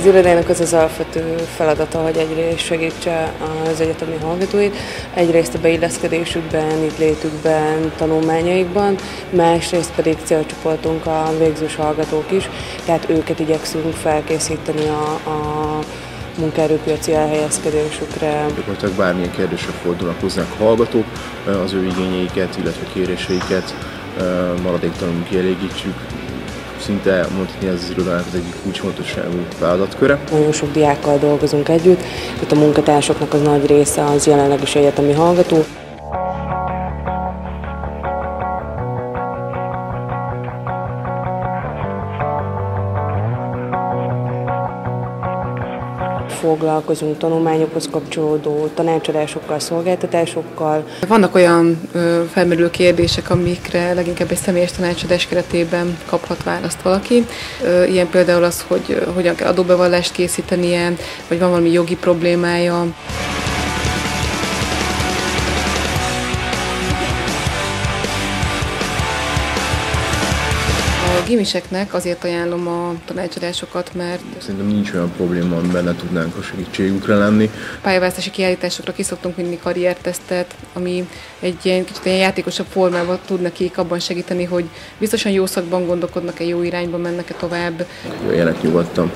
Az irodának az alapvető feladata, hogy egyrészt segítse az egyetemi hallgatóit, egyrészt a beilleszkedésükben, itt létükben, tanulmányaikban, másrészt pedig célcsoportunk a végzős hallgatók is, tehát őket igyekszünk felkészíteni a munkaerőpiaci elhelyezkedésükre. Gyakorlatilag bármilyen kérdésre fordulnak hozzánk a hallgatók, az ő igényeiket, illetve kéréseiket maradéktalanul kielégítsük. Szinte mondhatni, ez az irodának az egyik kulcsfontosságú feladatköre. Nagyon sok diákkal dolgozunk együtt, itt a munkatársoknak az nagy része az jelenleg is egyetemi hallgató. Foglalkozunk tanulmányokhoz kapcsolódó tanácsadásokkal, szolgáltatásokkal. Vannak olyan felmerülő kérdések, amikre leginkább egy személyes tanácsadás keretében kaphat választ valaki. Ilyen például az, hogy hogyan kell adóbevallást készítenie, vagy van valami jogi problémája. A gimiseknek azért ajánlom a tanácsadásokat, mert szerintem nincs olyan probléma, amiben ne tudnánk a segítségükre lenni. Pályaválasztási kiállításokra ki szoktunk vinni karriertesztet, ami egy kicsit ilyen játékosabb formában tud nekik abban segíteni, hogy biztosan jó szakban gondolkodnak-e, jó irányba mennek-e tovább. Jöjjenek nyugodtan.